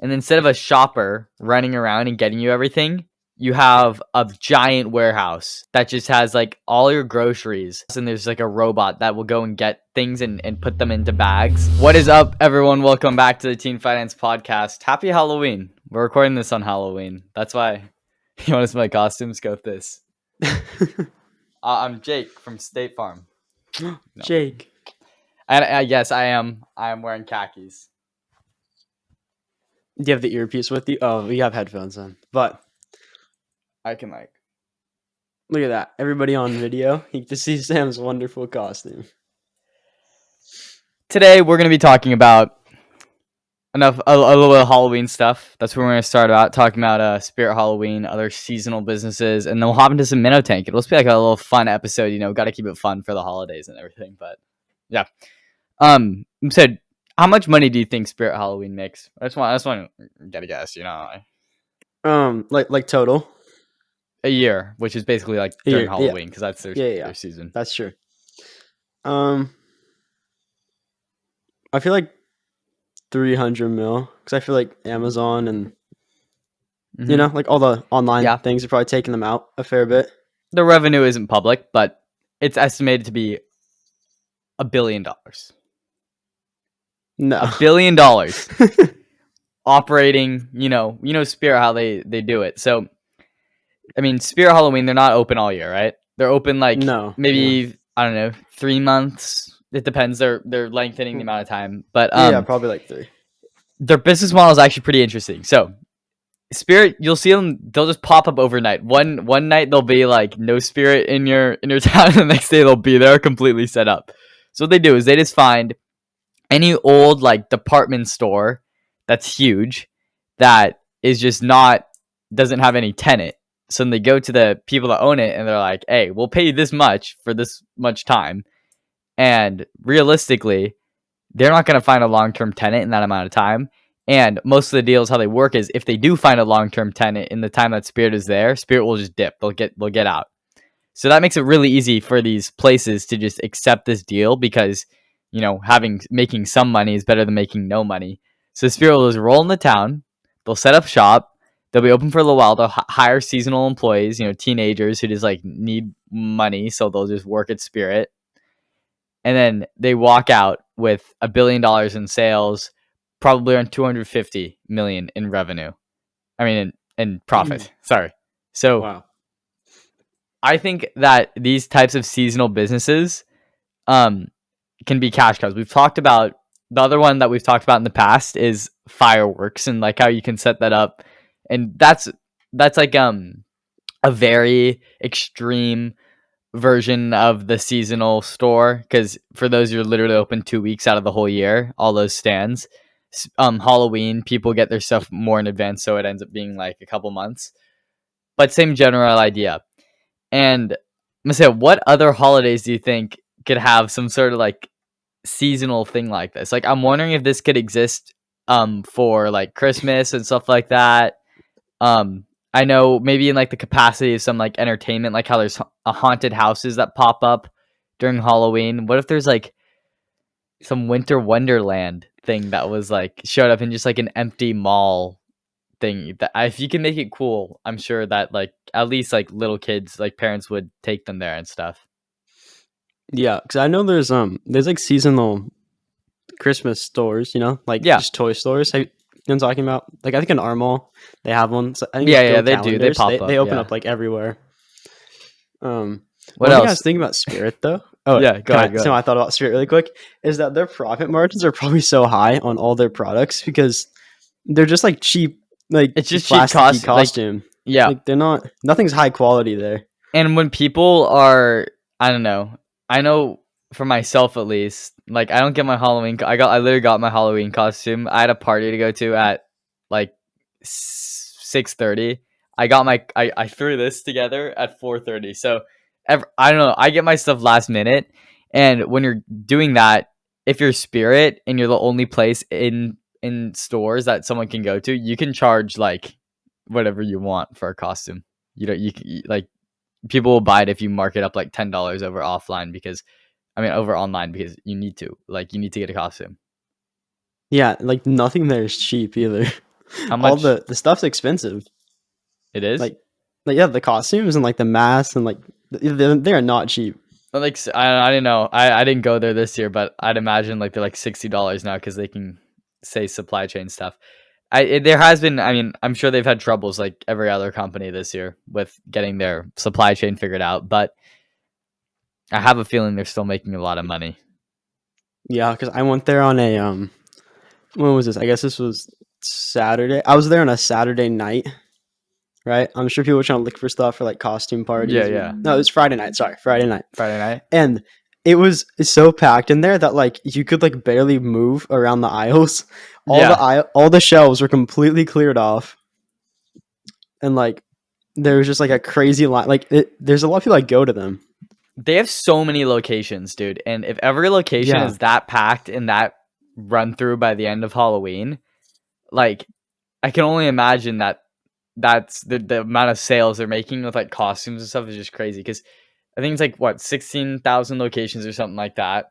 And instead of a shopper running around and getting you everything, you have a giant warehouse that just has like all your groceries. And there's like a robot that will go and get things and put them into bags. What is up, everyone? Welcome back to the Teen Finance Podcast. Happy Halloween. We're recording this on Halloween. That's why you want to see my costumes? Go with this. I'm Jake from State Farm. No. Jake. And yes, I am wearing khakis. Do you have the earpiece with you? Oh, we have headphones on. But I can look at that. Everybody on video, you get to see Sam's wonderful costume. Today we're going to be talking about a little bit of Halloween stuff. That's where we're going to start out, talking about Spirit Halloween, other seasonal businesses, and then we'll hop into some Minnow Tank. It'll just be like a little fun episode, got to keep it fun for the holidays and everything. But yeah. So how much money do you think Spirit Halloween makes? I just want to get a guess, Like total? A year, which is basically like during Halloween, because that's their season. That's true. I feel like 300 mil, because I feel like Amazon and like all the online things are probably taking them out a fair bit. The revenue isn't public, but it's estimated to be $1 billion. No. $1 billion operating, Spirit, how they do it. So, I mean, Spirit Halloween, they're not open all year, right? They're open I don't know, 3 months. It depends. They're lengthening the amount of time, but probably like 3. Their business model is actually pretty interesting. So, Spirit, you'll see them. They'll just pop up overnight. One night they'll be like no Spirit in your town, and the next day they'll be there completely set up. So what they do is they just find any old like department store that's huge that is just doesn't have any tenant. So then they go to the people that own it and they're like, hey, we'll pay you this much for this much time. And realistically, they're not going to find a long-term tenant in that amount of time. And most of the deals, how they work is if they do find a long-term tenant in the time that Spirit is there, Spirit will just dip. They'll get out. So that makes it really easy for these places to just accept this deal because, making some money is better than making no money. So Spirit will just roll in the town. They'll set up shop. They'll be open for a little while. They'll hire seasonal employees, teenagers who just need money. So they'll just work at Spirit. And then they walk out with $1 billion in sales, probably around 250 million in revenue. I mean, in profit. Sorry. So wow. I think that these types of seasonal businesses can be cash cows. We've talked about the other one that we've talked about in the past is fireworks and like how you can set that up. And that's like a very extreme version of the seasonal store, because for those you're literally open 2 weeks out of the whole year, all those stands. Halloween, people get their stuff more in advance, so it ends up being like a couple months, but same general idea. And Maseo, what other holidays do you think could have some sort of like seasonal thing like this? Like, I'm wondering if this could exist for like Christmas and stuff like that. I know maybe in like the capacity of some like entertainment, like how there's haunted houses that pop up during Halloween. What if there's like some winter wonderland thing that was like showed up in just like an empty mall thing? That if you can make it cool, I'm sure that like at least like little kids, like parents would take them there and stuff. Yeah, because I know there's like seasonal Christmas stores, just toy stores. You know what I'm talking about? Like I think in our mall they have one. So I think they do. They pop up. They open up like everywhere. What else? Thing I was thinking about Spirit though. Oh yeah, go ahead. So I thought about Spirit really quick is that their profit margins are probably so high on all their products because they're just like cheap, like it's just cheap costume. Like they're nothing's high quality there. And when people are, I don't know. I know for myself at least, like I don't get my Halloween. I literally got my Halloween costume. I had a party to go to at like 6:30. I threw this together at 4:30. So I don't know. I get my stuff last minute, and when you're doing that, if you're Spirit and you're the only place in stores that someone can go to, you can charge like whatever you want for a costume. You like people will buy it if you mark it up like $10 over offline over online because you need to get a costume. Yeah, like nothing there is cheap either. How All much the stuff's expensive. it is? Like, yeah, the costumes and like the masks and like they're not cheap. But, like, I didn't know. I didn't go there this year, but I'd imagine like they're like $60 now because they can say supply chain stuff. There has been. I mean, I'm sure they've had troubles like every other company this year with getting their supply chain figured out, but I have a feeling they're still making a lot of money. Yeah, because I went there on a when was this? I guess this was Saturday. I was there on a Saturday night, right? I'm sure people were trying to look for stuff for like costume parties. Yeah, yeah. No, it was Friday night. Sorry, Friday night. Friday night. And it was so packed in there that like you could like barely move around the aisles. All the shelves were completely cleared off, and like there was just like a crazy line. Like there's a lot of people that go to them. They have so many locations, dude. And if every location Yeah. is that packed and that run through by the end of Halloween, like I can only imagine that's the amount of sales they're making with like costumes and stuff is just crazy. Because I think it's like what 16,000 locations or something like that.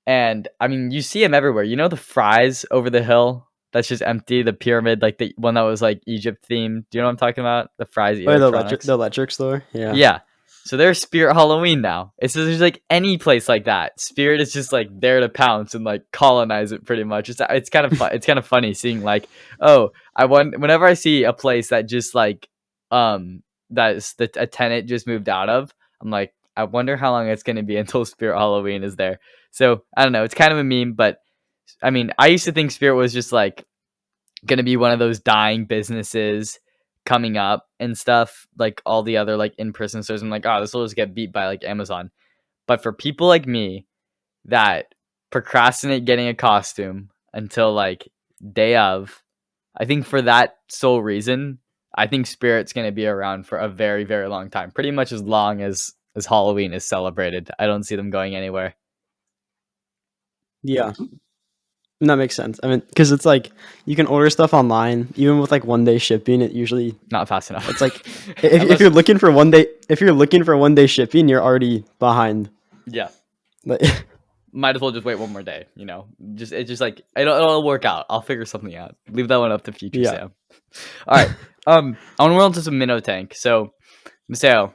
And I mean, you see them everywhere. You know the fries over the hill that's just empty. The pyramid, like the one that was like Egypt themed. Do you know what I'm talking about? The fries, Oh, electronics. the electric store. Yeah. Yeah. So there's Spirit Halloween now. It's just, there's like any place like that. Spirit is just like there to pounce and like colonize it pretty much. It's kind of fun. It's kind of funny seeing like, oh, whenever I see a place that just like that's a tenant just moved out of, I'm like, I wonder how long it's going to be until Spirit Halloween is there. So I don't know. It's kind of a meme, but I mean, I used to think Spirit was just like going to be one of those dying businesses coming up and stuff, like all the other like in-person stores. I'm like, oh, this will just get beat by like Amazon. But for people like me that procrastinate getting a costume until like day of, I think for that sole reason, I think Spirit's going to be around for a very, very long time, pretty much as long as Halloween is celebrated. I don't see them going anywhere. Yeah. That makes sense. I mean, because it's like you can order stuff online, even with like 1 day shipping. It usually not fast enough. It's like if you're looking for 1 day shipping, you're already behind. Yeah, but might as well just wait one more day. You know, it's just like it'll work out. I'll figure something out. Leave that one up to future Sam. All right. I want to roll into some Minnow Tank. So, Maseo,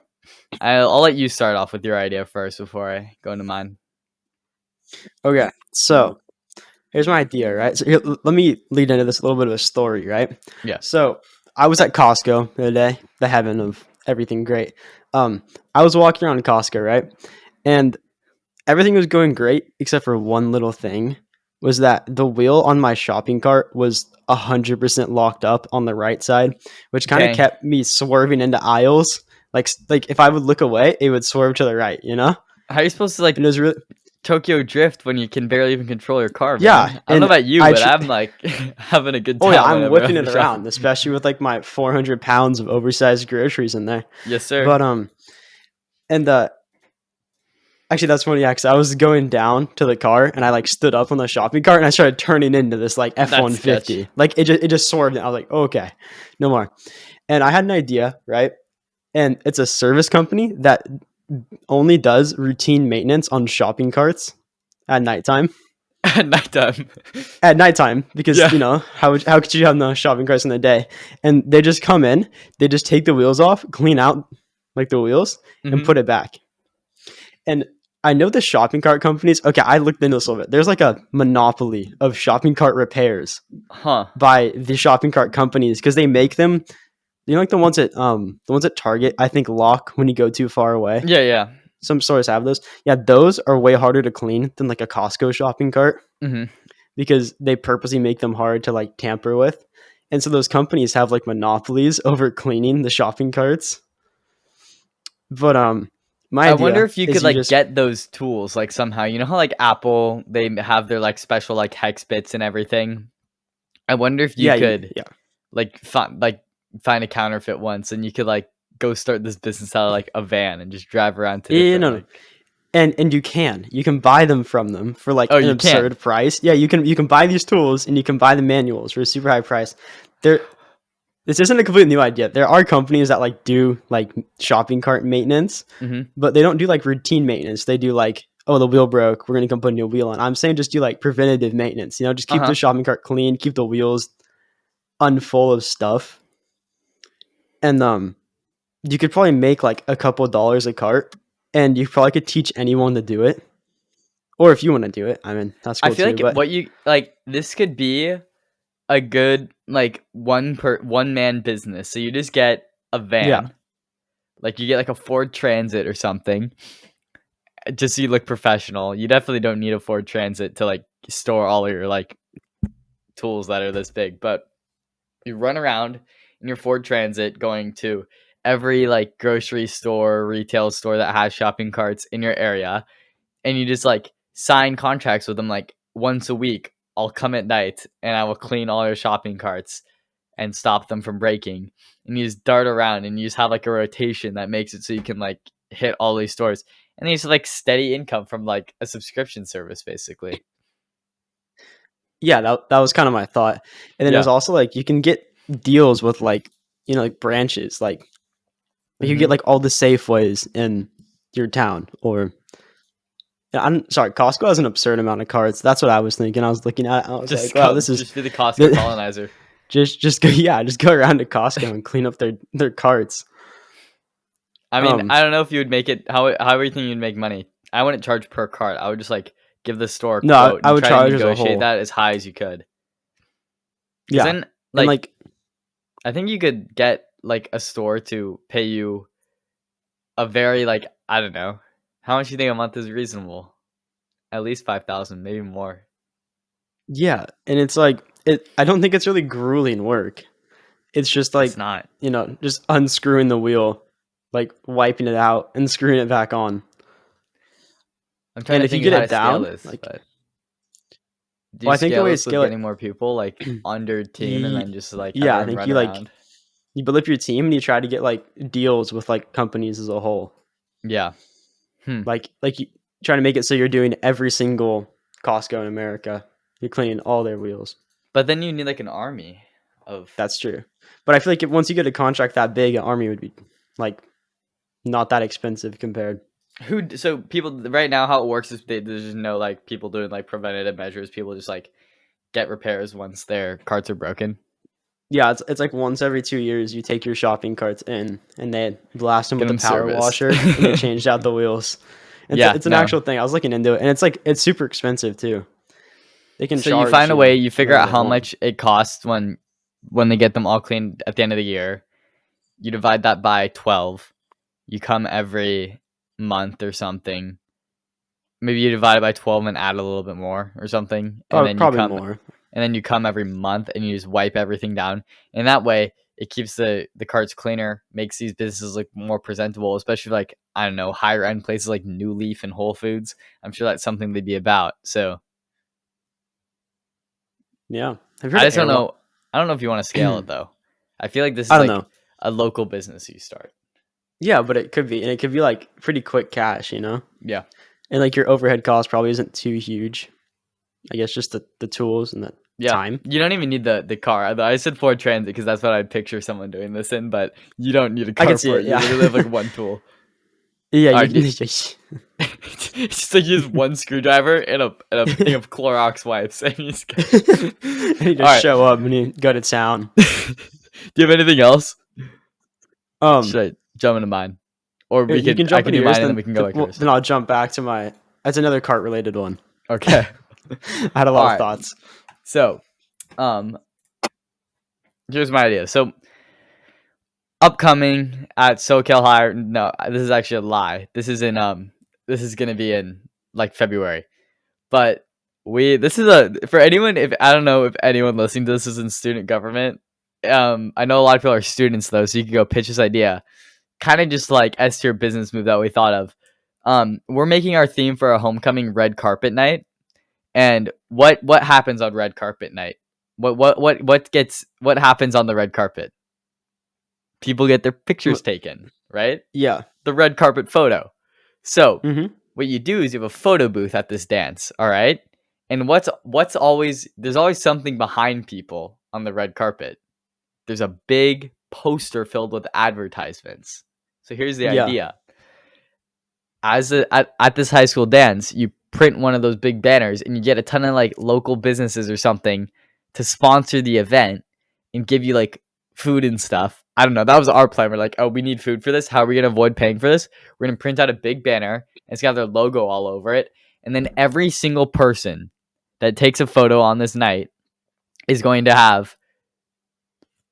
I'll let you start off with your idea first before I go into mine. Okay, so here's my idea, right? So let me lead into this a little bit of a story, right? Yeah. So I was at Costco the other day, the heaven of everything great. I was walking around Costco, right? And everything was going great except for one little thing, was that the wheel on my shopping cart was 100% locked up on the right side, which kind of kept me swerving into aisles. Like if I would look away, it would swerve to the right, you know? How are you supposed to like it was really Tokyo drift when you can barely even control your car, man? Yeah. I don't know about you, but I'm like having a good time. Oh yeah, I'm whipping it around, especially with like my 400 pounds of oversized groceries in there. Yes, sir. But and actually that's funny, yeah, because I was going down to the car and I like stood up on the shopping cart and I started turning into this like F-150. Like it just swerved and I was like, oh, okay, no more. And I had an idea, right? And it's a service company that only does routine maintenance on shopping carts at nighttime. At nighttime. At nighttime, because you know how could you have no shopping carts in the day? And they just come in, they just take the wheels off, clean out like the wheels, and put it back. And I know the shopping cart companies. Okay, I looked into this a little bit. There's like a monopoly of shopping cart repairs, by the shopping cart companies because they make them. You know, like the ones at Target, I think lock when you go too far away. Yeah, yeah. Some stores have those. Yeah, those are way harder to clean than like a Costco shopping cart, because they purposely make them hard to like tamper with. And so those companies have like monopolies over cleaning the shopping carts. But I wonder if you could like get those tools like somehow. You know how like Apple, they have their like special like hex bits and everything. I wonder if you could like find a counterfeit once and you could like go start this business out of like a van and just drive around to different, and you can buy them from them for like an absurd price. Yeah, you can buy these tools and you can buy the manuals for a super high price. This isn't a completely new idea. There are companies that like do like shopping cart maintenance, but they don't do like routine maintenance. They do like, oh, the wheel broke, we're gonna come put a new wheel on. I'm saying just do like preventative maintenance. You know, just keep the shopping cart clean, keep the wheels unfull of stuff, and you could probably make like a couple dollars a cart, and you probably could teach anyone to do it. Or if you want to do it, I mean, that's I cool feel too. like But what you like this could be a good like one man business. So you just get a yeah, van, like you get like a Ford Transit or something, just so you look professional. You definitely don't need a Ford Transit to like store all your like tools that are this big, but you run around in your Ford Transit going to every like grocery store, retail store that has shopping carts in your area, and you just like sign contracts with them like once a week. I'll come at night and I will clean all your shopping carts and stop them from breaking. And you just dart around and you just have like a rotation that makes it so you can like hit all these stores. And then you just have like steady income from like a subscription service basically. yeah, that was kind of my thought. And then it was Yeah. also like you can get deals with like, like branches, like you get Mm-hmm. like all the Safeways in your town, or yeah, I'm sorry, Costco has an absurd amount of carts. That's what I was thinking. I was looking at it, I was like, wow, this is Just be the Costco colonizer. just go, yeah, just go around to Costco and clean up their carts. I mean, Um, I don't know if you would make it how are you thinking you'd make money? I wouldn't charge per cart. I would just like give the store a no, quote I and would try to charge as a negotiate whole. that as high as you could. Because Yeah, then and like like I think you could get like a store to pay you a very like I don't know. How much do you think a month is reasonable? At least 5,000, maybe more. yeah, and it's like I don't think it's really grueling work. It's just It's like, not. just unscrewing the wheel, like wiping it out and screwing it back on. I'm trying And to if you think of get how it to scale down, this, like, but do you well, I think the scale way to this with scale it, getting more people like on your team and ye- then just like have yeah, I everyone think run you like around? you build up your team and you try to get like deals with like companies as a whole. Yeah. Hmm. Like you trying to make it so you're doing every single Costco in America. You're cleaning all their wheels. But then you need like an army of That's true. But I feel like once you get a contract that big, an army would be like not that expensive compared. so people right now how it works is there's just no like people doing like preventative measures. People just like get repairs once their carts are broken. Yeah, it's like once every 2 years you take your shopping carts in and they blast them Get with the them power serviced. washer and they changed out the wheels. Yeah, It's an no. actual thing. I was looking into it and it's super expensive too. They can So you charge, find a way, you figure whatever out they how want. much it costs when they get them all cleaned at the end of the year. You divide that by 12. You come every month or something. Maybe you divide it by 12 and add a little bit more or something. And then Probably more. you come every month and you just wipe everything down. And that way it keeps the carts cleaner, makes these businesses look more presentable, especially like, I don't know, higher end places like New Leaf and Whole Foods. I'm sure that's something they'd be about. So Yeah. Have you I heard of just don't airline? know. I don't know if you want to scale it though. I feel like this I is don't like know. a local business you start. Yeah, but it could be, and it could be like pretty quick cash, Yeah. and like your overhead cost probably isn't too huge. I guess just the tools and the Yeah. time. You don't even need the car. I said Ford Transit because that's what I'd picture someone doing this in, but you don't need a I car can see for it. it. You Yeah, literally have like one tool. yeah. All You right. can, It's just like you use one screwdriver and a thing of Clorox wipes, and you just go. and you All just right. show up and you go to town. Do you have anything else? Um, Should I jump into mine, or you can I jump can into do yours, mine and then we can go like yours. then I'll jump back to my. That's another cart related one. Okay. I had a All lot of right. thoughts. So, um, here's my idea. So, upcoming at SoCal High. No, this is actually a lie. This is gonna be in like February. But this is a for anyone if I don't know if anyone listening to this is in student government. I know a lot of people are students though, so you can go pitch this idea. Kind of just like S tier business move that we thought of. We're making our theme for a homecoming red carpet night. And what happens on red carpet night? What happens on the red carpet? People get their pictures taken, right? Yeah. The red carpet photo. So Mm-hmm. what you do is you have a photo booth at this dance, all right? And what's always there's always something behind people on the red carpet. There's a big poster filled with advertisements. So here's the Yeah. idea. At this high school dance, you print one of those big banners and you get a ton of like local businesses or something to sponsor the event, and give you like food and stuff. I don't know. That was our plan. We're like, oh, we need food for this. How are we gonna avoid paying for this? We're gonna print out a big banner and it's got their logo all over it. And then every single person that takes a photo on this night is going to have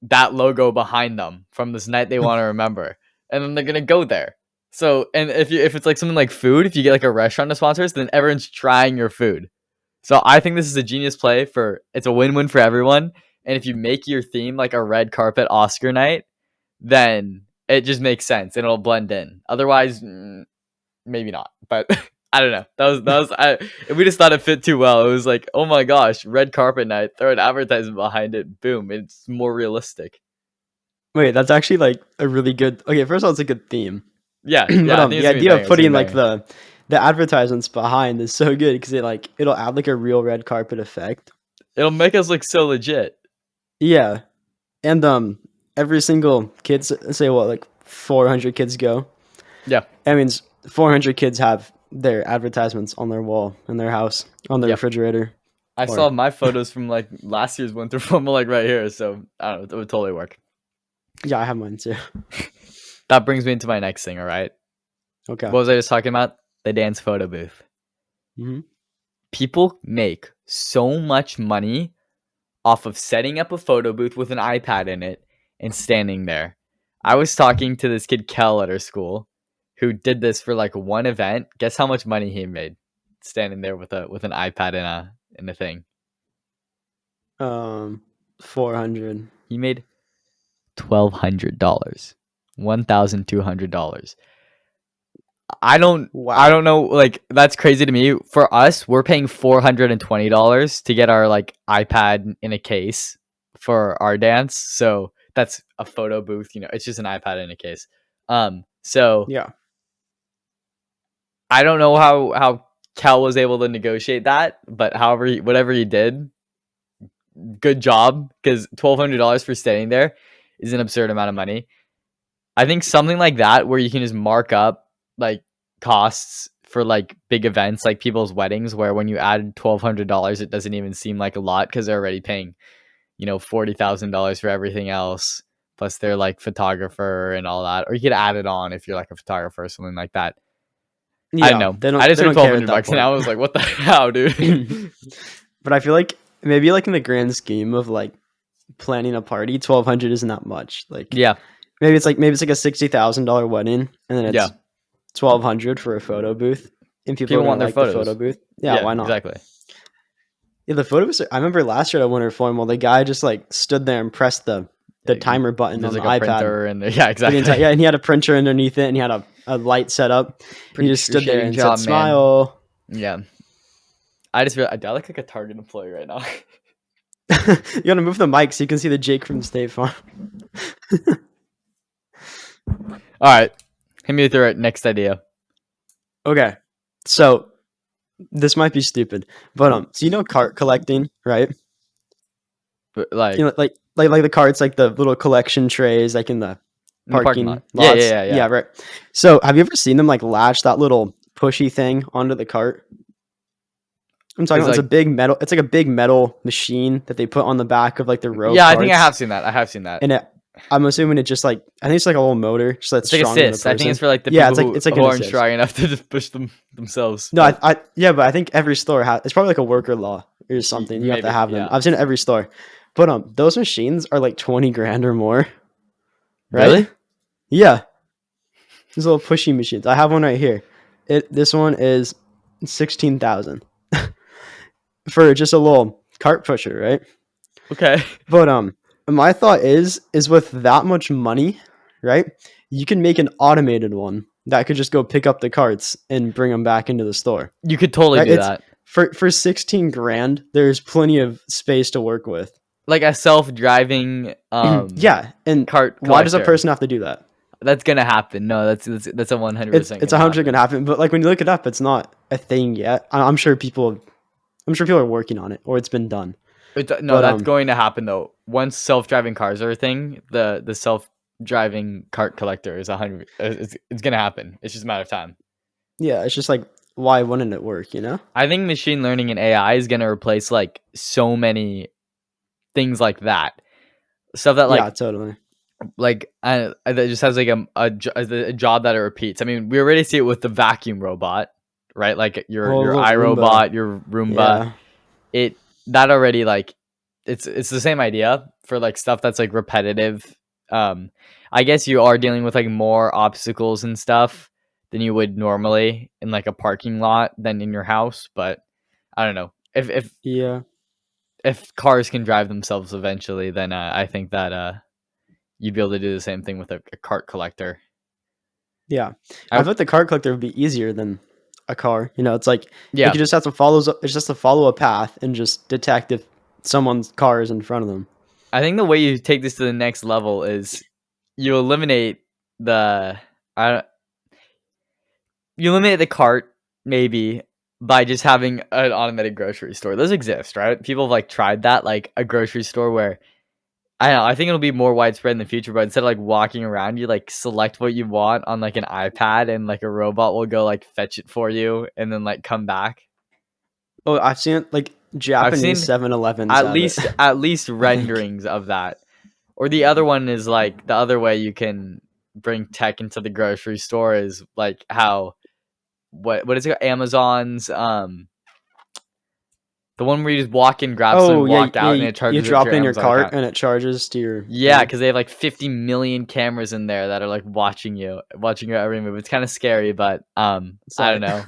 that logo behind them from this night they want to remember. And then they're gonna go there. So, and if it's like something like food, if you get like a restaurant to sponsor us, then everyone's trying your food. So I think this is a genius play it's a win-win for everyone. And if you make your theme like a red carpet Oscar night, then it just makes sense and it'll blend in. Otherwise, maybe not. But I don't know. We just thought it fit too well. It was like, oh my gosh, red carpet night. Throw an advertisement behind it. Boom. It's more realistic. Wait, that's actually like a really good. Okay, first of all, it's a good theme. Yeah, But the idea of putting like the advertisements behind is so good because it'll add like a real red carpet effect. It'll make us look so legit. Yeah, and every single kid, say what, like 400 kids go. Yeah, that means 400 kids have their advertisements on their wall in their house on their refrigerator. I saw my photos from like last year's winter formal like right here, so I don't know, it would totally work. Yeah, I have mine too. That brings me into my next thing. All right. Okay. What was I just talking about? The dance photo booth. Mm-hmm. People make so much money off of setting up a photo booth with an iPad in it and standing there. I was talking to this kid Kel at our school who did this for like one event. Guess how much money he made standing there with an iPad in a thing? 400. He made $1,200. $1,200. I don't know, like that's crazy to me. For us, we're paying $420 to get our like iPad in a case for our dance. So that's a photo booth, it's just an iPad in a case. So yeah, I don't know how Cal was able to negotiate that, but whatever he did, good job, because $1,200 for staying there is an absurd amount of money. I think something like that where you can just mark up like costs for like big events like people's weddings, where when you add $1,200 it doesn't even seem like a lot because they're already paying $40,000 for everything else, plus their like photographer and all that. Or you could add it on if you're like a photographer or something like that. Yeah, I don't know. I just heard $1,200 and I was like, what the hell, dude? But I feel like maybe like in the grand scheme of like planning a party, 1,200 isn't that much. Like, yeah, maybe it's like a $60,000 wedding, and then it's 1,200 for a photo booth, and people want their photos. The photo booth. Yeah, why not? Exactly. Yeah, the photo booth. I remember last year at Winter Formal, the guy just like stood there and pressed the timer button on the like iPad. Printer and exactly. Yeah, and he had a printer underneath it, and he had a light set up. He just stood there and said, "Smile." Yeah, I just I like a Target employee right now. You gotta move the mic so you can see the Jake from State Farm. All right, hit me with your next idea. Okay, so this might be stupid, but so cart collecting, right? But like like the carts, like the little collection trays, like in the parking lot. lots. Yeah, right. So have you ever seen them like latch that little pushy thing onto the cart? I'm talking about, it's like a big metal machine that they put on the back of like the row. Yeah, carts. I think I have seen that. And I'm assuming it just like, I think it's like a little motor. Just that's like assist. I think it's for like the people who aren't strong enough to just push them themselves. No, but I think every store it's probably like a worker law or something. You have to have them. I've seen it every store. But those machines are like 20 grand or more. Right? Really? Yeah. These little pushy machines. I have one right here. This one is 16,000 for just a little cart pusher, right? Okay. But my thought is with that much money, right? You can make an automated one that could just go pick up the carts and bring them back into the store. You could totally do that. For 16 grand, there's plenty of space to work with. Like a self-driving yeah, and cart collector. Why does a person have to do that? That's gonna happen. No, that's a 100%. It's 100% gonna happen. But like when you look it up, it's not a thing yet. I'm sure people are working on it, or it's been done. That's going to happen though. Once self-driving cars are a thing, the self-driving cart collector is 100. It's gonna happen. It's just a matter of time. Yeah, it's just like, why wouldn't it work? I think machine learning and AI is gonna replace like so many things like that. Stuff that Yeah, like totally. that just has like a job that it repeats. I mean, we already see it with the vacuum robot, right? Like Oh, your little Roomba. iRobot, your Roomba. Yeah. It that already like it's the same idea for like stuff that's like repetitive. Um, I guess you are dealing with like more obstacles and stuff than you would normally in like a parking lot than in your house, but I don't know. Yeah. If cars can drive themselves eventually, then I think that you'd be able to do the same thing with a cart collector. Yeah. I I thought the card collector would be easier than a car. You know, it's like it Yeah, could just have to follow. It's just to follow a path and just detect if someone's car is in front of them. I think the way you take this to the next level is you eliminate the I you eliminate the cart maybe by just having an automated grocery store. Those exist, right? People have like tried that, like a grocery store where I don't know. I think it'll be more widespread in the future, but instead of like walking around, you like select what you want on like an iPad, and like a robot will go like fetch it for you, and then like come back. Oh, I've seen it like I've Japanese seen 7-Elevens have it. at least I think. renderings of that. Or the other one is like the other way you can bring tech into the grocery store is like how what is it? Amazon's the one where you just walk in, grab something, Oh yeah, walk yeah. out, and it You charges it to drop your in your Amazon cart account. and it charges to your Yeah, thing. because they have like 50 million cameras in there that are like watching your every move. It's kind of scary, but I don't Sorry. know.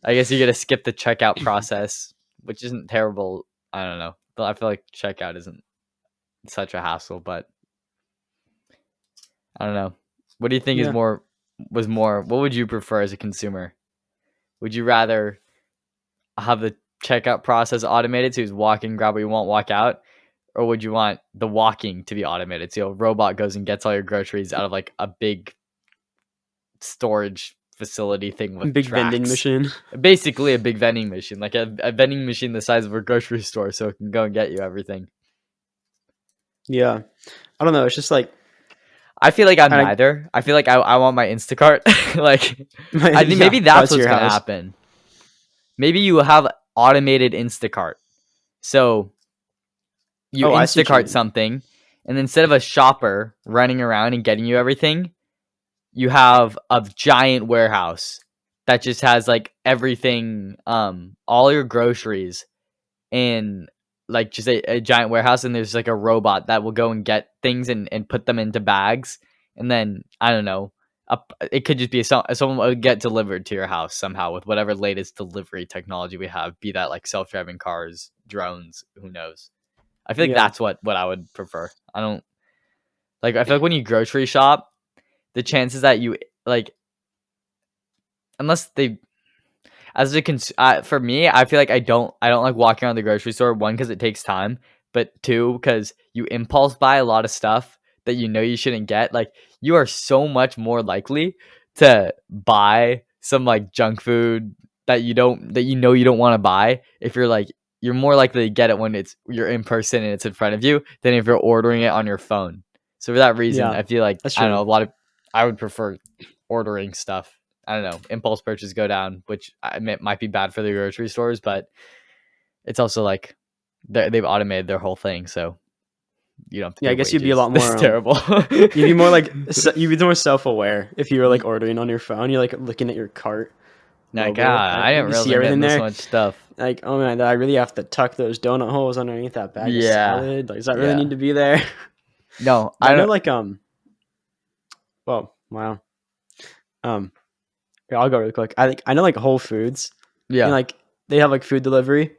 I guess you got to skip the checkout process, which isn't terrible. I don't know, but I feel like checkout isn't such a hassle. But I don't know. What do you think is Yeah. more was more? What would you prefer as a consumer? Would you rather have the checkout process automated so you just walk in, grab what you want, walk out? Or would you want the walking to be automated? So a robot goes and gets all your groceries out of like a big storage facility thing with Big vending tracks. machine. Basically a big vending machine, like a vending machine the size of a grocery store so it can go and get you everything. Yeah. I don't know. It's just like I feel like I'm I neither. I feel like I want my Instacart. Like I think yeah, maybe that's brought to what's your gonna house. happen. Maybe you have automated Instacart. So you Oh, I see what you Instacart mean. something, and instead of a shopper running around and getting you everything, you have a giant warehouse that just has like everything, all your groceries in like just a giant warehouse, and there's like a robot that will go and get things and put them into bags, and then I don't know, it could just be someone would get delivered to your house somehow with whatever latest delivery technology we have, be that like self-driving cars, drones, who knows. I feel like Yeah. that's what I would prefer. I don't like. I feel like when you grocery shop, the chances that you like, unless they as a for me, I feel like I don't like walking around the grocery store. One, because it takes time, but two, because you impulse buy a lot of stuff that you know you shouldn't get. Like you are so much more likely to buy some like junk food that you know you don't want to buy if you're like you're more likely to get it when you're in person and it's in front of you than if you're ordering it on your phone. So for that reason, Yeah. I feel like That's I don't true. know, a lot of I would prefer ordering stuff. I don't know, impulse purchases go down, which I admit might be bad for the grocery stores, but it's also like they've automated their whole thing, so you don't have to Yeah, pay I guess you'd be a wages. lot This is more terrible. you'd be more like you'd be more self-aware if you were like Ye- ordering on your phone. You're like looking at your cart like, mobile. I didn't You realize see I'm everything getting this there. much stuff. Like, oh man, I really have to tuck those donut holes underneath that bag of Yeah, salad. Like, does that really yeah. need to be there? No, But I I know don't. like well, wow. Um here, I'll go really quick. I know like Whole Foods. You know, Yeah, like they have like food delivery.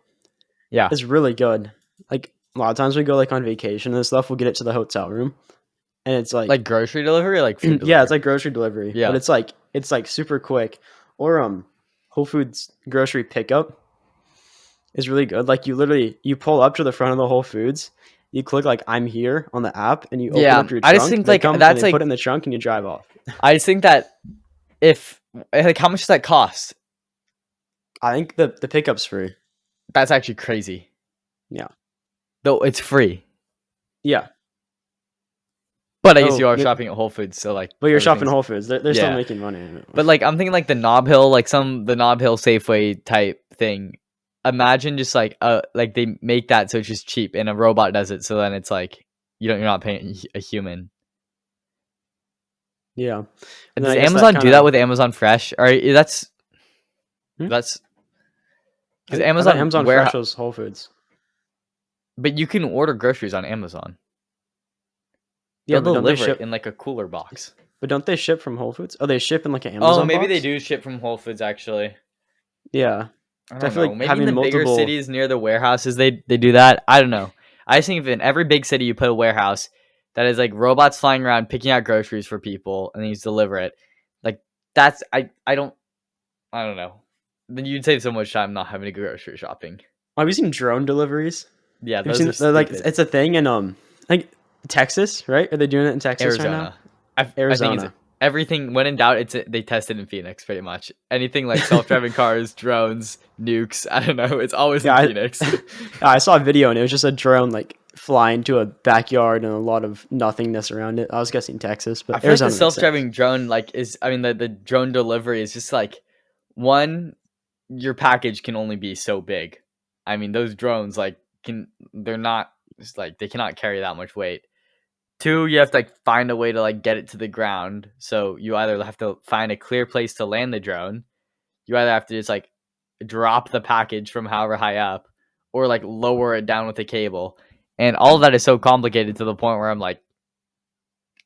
yeah. It's really good. Like a lot of times we go like on vacation and stuff, we'll get it to the hotel room. And it's like Like grocery delivery, or like food yeah, it's delivery. like grocery delivery, but Yeah, it's like super quick. Or Whole Foods grocery pickup is really good. Like you pull up to the front of the Whole Foods, you click like I'm here on the app and you open yeah. up your I just trunk. think They like come and that's they put like it in the trunk and you drive off. I just think that if like how much does that cost? I think the pickup's free. That's actually crazy. Yeah. Though it's free. Yeah. But I guess you Oh, are shopping at Whole Foods, so like but you're shopping everything's Whole Foods. They're still yeah. making money in it. But like I'm thinking like the Knob Hill, like the Knob Hill Safeway type thing. Imagine just like they make that so it's just cheap and a robot does it, so then it's like You're not paying a human. Yeah. And then Does I guess that Amazon do that kinda with Amazon Fresh? Or Hmm? that's because I thought Amazon Amazon Fresh was Whole Foods. but you can order groceries on Amazon. Yeah, They'll but don't they deliver it ship in like a cooler box. but don't they ship from Whole Foods? Oh, they ship in, like, an Oh, Amazon maybe they box? do ship from Whole Foods actually. Yeah. I So I don't feel know. like Maybe in having the bigger multiple cities near the warehouses they do that. I don't know. I just think if in every big city you put a warehouse that is like robots flying around picking out groceries for people and then you just deliver it. Like that's I don't know. Then you'd save so much time not having to go grocery shopping. have you seen drone deliveries? Yeah, Have you those seen are they're like stupid. it's a thing in, like, Texas, right? Are they doing it in Texas right now? Arizona. I think it's Arizona. everything when in doubt they test it in Phoenix pretty much. Anything like self-driving cars, drones, nukes, I don't know, it's always Yeah, in Phoenix. I saw a video and it was just a drone, like, flying to a backyard and a lot of nothingness around it. I was guessing Texas, I but feel like the Arizona makes sense. self-driving drone like is I mean the drone delivery is just like one your package can only be so big. I mean those drones like they're not just like they cannot carry that much weight. Two, you have to like find a way to like get it to the ground. So you either have to find a clear place to land the drone. You either have to just like drop the package from however high up or like lower it down with a cable. And all of that is so complicated to the point where I'm like,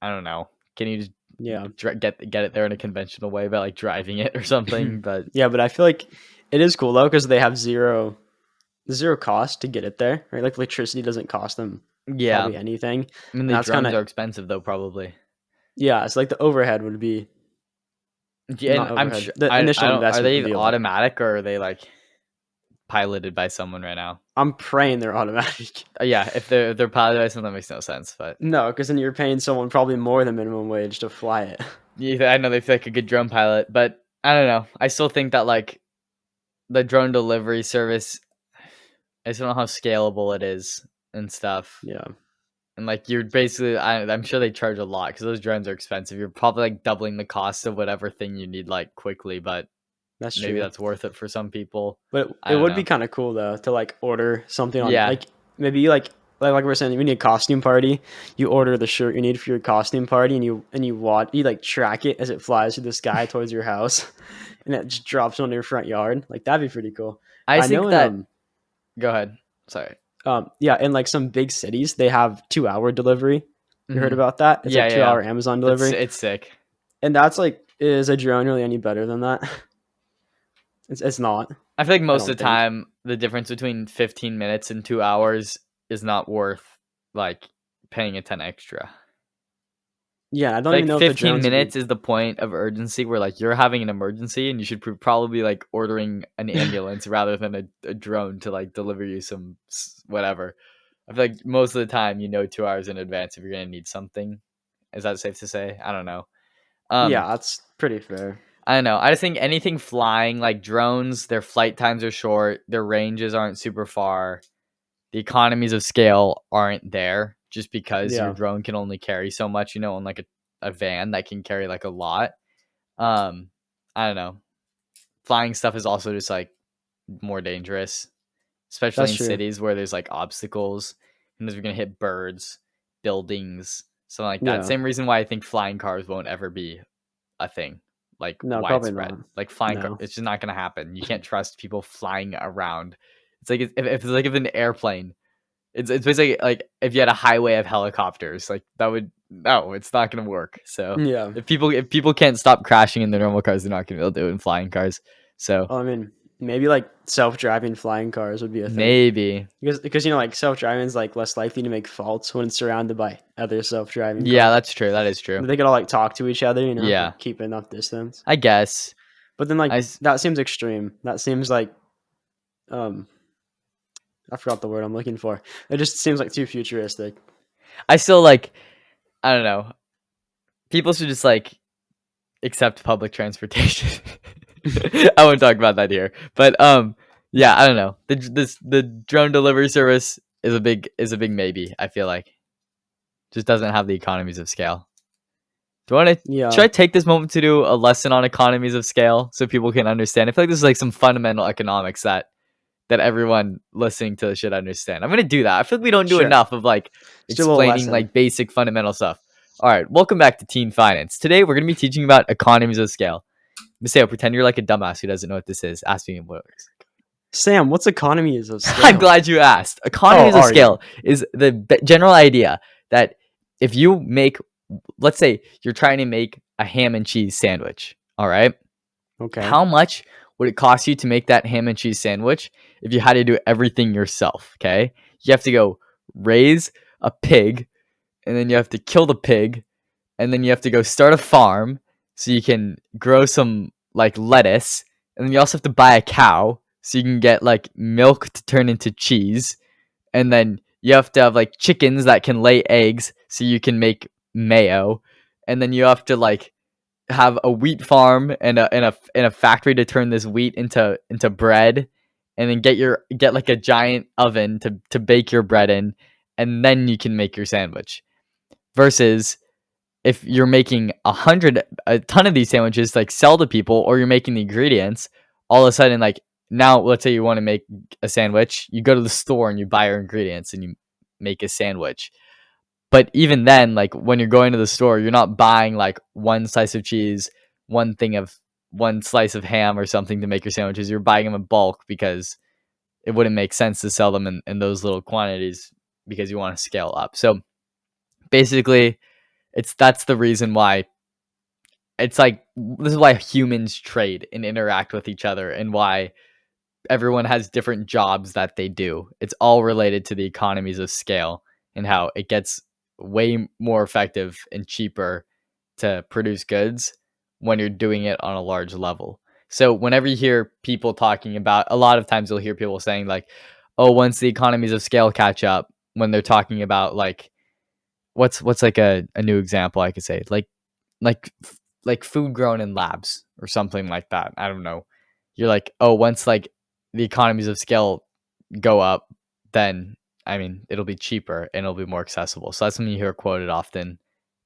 I don't know. Can you just Yeah. get it there in a conventional way by like driving it or something? But Yeah, but I feel like it is cool though because they have zero cost to get it there, right? Like electricity doesn't cost them yeah, probably anything, I mean and the that's kind drones of are expensive though, probably. yeah. It's like the overhead would be Yeah, not and I'm overhead. sure The I initial don't. Are investment would they be a lot. automatic or are they like piloted by someone right now? I'm praying they're automatic. Yeah, if they're piloted by someone, that makes no sense. But No, because then you're paying someone probably more than minimum wage to fly it. yeah, I know they feel like a good drone pilot, but I don't know. I still think that like the drone delivery service, I just don't know how scalable it is and stuff. Yeah, And like you're basically, I'm sure they charge a lot because those drones are expensive. You're probably like doubling the cost of whatever thing you need like quickly, but that's maybe true. that's worth it for some people. But I it don't would be know. kind of cool though to like order something on Yeah, like maybe like we were saying, we need a costume party. You order the shirt you need for your costume party, and you watch you like track it as it flies through the sky towards your house, and it just drops on your front yard. Like that'd be pretty cool. I I know think in that. Go ahead. Sorry. yeah, in like some big cities they have 2 hour delivery. You heard Hmm. about that? It's Yeah, like yeah, two yeah. hour Amazon delivery, It's sick. and that's like is a drone really any better than that? It's not. I feel like I most don't of the think. time, the difference between 15 minutes and 2 hours is not worth like paying a 10 extra. Yeah, I don't even Like know if the 15 drones would be. minutes is the point of urgency where like you're having an emergency and you should probably be like ordering an ambulance rather than a drone to like deliver you some whatever. I feel like most of the time you know 2 hours in advance if you're gonna need something. Is that safe to say? I don't know. Yeah, that's pretty fair. I don't know. I just think anything flying, like drones, their flight times are short, their ranges aren't super far, the economies of scale aren't there just because your Yeah, drone can only carry so much, on like a van that can carry like a lot. Um, I don't know. Flying stuff is also just like more dangerous, especially that's in true. cities where there's like obstacles and you're gonna hit birds, buildings, something like that. Yeah. Same reason why I think flying cars won't ever be a thing, like No, probably widespread. not. Like flying car, No. it's just not gonna happen. You can't trust people flying around. It's like if it's like if an airplane. It's basically like if you had a highway of helicopters, like that would no, it's not gonna work. So Yeah. if people can't stop crashing in their normal cars, they're not gonna be able to do it in flying cars. So I mean, maybe like self-driving flying cars would be a thing maybe, because like self-driving is like less likely to make faults when it's surrounded by other self-driving yeah, cars. that's true. That is true. They could all like talk to each other, Yeah, like keep enough distance. I guess. But then like I s- that seems extreme. That seems like um I forgot the word I'm looking for. It just seems like too futuristic. I still like. I don't know. People should just like accept public transportation. I won't talk about that here, but yeah, I don't know. The drone delivery service is a big maybe. I feel like just doesn't have the economies of scale. Do you want to? Should Yeah. I take this moment to do a lesson on economies of scale so people can understand? I feel like this is like some fundamental economics that that everyone listening to this should understand. I'm gonna do that. I feel like we don't do Sure. enough of like Just do a little explaining lesson. like basic fundamental stuff. All right, welcome back to Teen Finance. Today we're gonna be teaching about economies of scale. Maseo, pretend you're like a dumbass who doesn't know what this is. Ask me what it is. Sam, what's economies of scale? I'm glad you asked. Economies of are you? scale is the general idea that if you make, let's say you're trying to make a ham and cheese sandwich, all right? Okay. How much would it cost you to make that ham and cheese sandwich if you had to do everything yourself, okay? You have to go raise a pig, and then you have to kill the pig, and then you have to go start a farm so you can grow some like lettuce, and then you also have to buy a cow so you can get like milk to turn into cheese, and then you have to have like chickens that can lay eggs so you can make mayo, and then you have to like have a wheat farm and a factory to turn this wheat into bread, and then get like a giant oven to bake your bread in, and then you can make your sandwich. Versus if you're making a ton of these sandwiches, like sell to people, or you're making the ingredients, all of a sudden, like now, let's say you want to make a sandwich, you go to the store and you buy your ingredients and you make a sandwich. But even then, like when you're going to the store, you're not buying like one slice of cheese, one slice of ham or something to make your sandwiches. You're buying them in bulk because it wouldn't make sense to sell them in those little quantities because you want to scale up. So basically, that's the reason why it's like this is why humans trade and interact with each other, and why everyone has different jobs that they do. It's all related to the economies of scale and how it gets way more effective and cheaper to produce goods when you're doing it on a large level. So whenever you hear people talking about, a lot of times you'll hear people saying like, oh, once the economies of scale catch up, when they're talking about like what's like a new example I could say, like like food grown in labs or something like that. I don't know. You're like, oh, once like the economies of scale go up, then I mean it'll be cheaper and it'll be more accessible. So that's something you hear quoted often.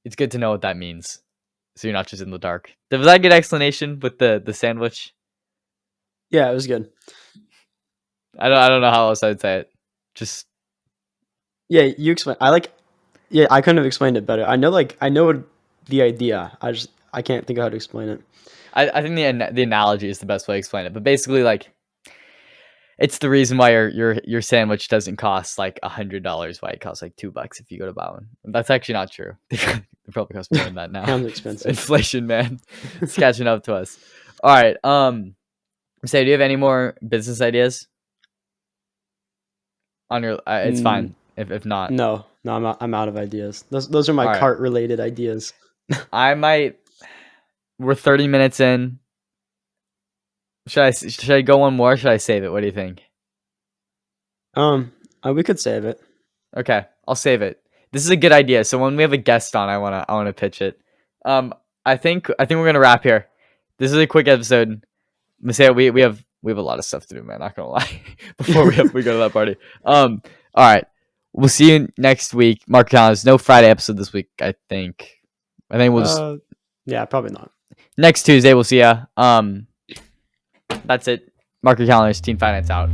It's good to know what that means, so you're not just in the dark. Was that a good explanation with the sandwich? Yeah, it was good. I don't know how else I'd say it. Just Yeah, you explain. Yeah, I couldn't have explained it better. I know what the idea. I can't think of how to explain it. I think the analogy is the best way to explain it. But basically, like it's the reason why your sandwich doesn't cost like $100. Why it costs like $2 if you go to buy one. That's actually not true. They probably cost more than that now. Ham's expensive. Inflation, man, it's catching up to us. All right. So do you have any more business ideas? On your, it's fine if not. No, I'm out of ideas. Those are my Alright. cart related ideas. We're 30 minutes in. Should I go one more? Or should I save it? What do you think? We could save it. Okay, I'll save it. This is a good idea. So when we have a guest on, I wanna pitch it. I think we're gonna wrap here. This is a quick episode. Maseo, we have a lot of stuff to do, man. Not gonna lie. Before we go to that party. All right. We'll see you next week. Mark your calendars. No Friday episode this week. I think we'll just Yeah, probably not. next Tuesday. We'll see ya. That's it. Mark your calendars. Teen Finance out.